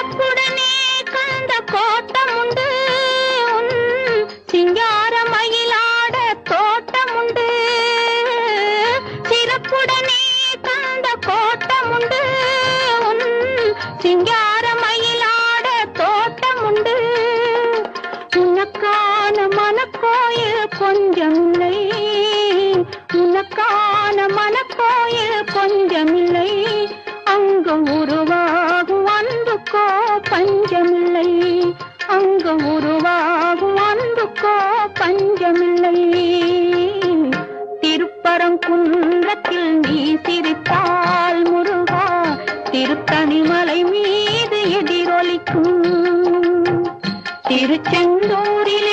சிறப்புடனே கந்த கோட்டம் உண்டு, சிங்கார மயிலாட தோட்டம் உண்டு. சிறப்புடனே கந்த கோட்டம் உண்டு, சிங்கார மயிலாட தோட்டம் உண்டு. உனக்கான மனக்கோயில் கொஞ்சமில்லை, உனக்கான மனக்கோயில் கொஞ்சமில்லை. அங்கு உருவாகும் அன்புக்கோ பஞ்சமில்லை, அங்கு உருவாகும் அன்புக்கோ பஞ்சமில்லை. திருப்பரங்குன்றத்தில் நீ சிரித்தால் முருகா, திருத்தணிமலை மீது எதிரொலிக்கும். திருச்செந்தூரிலே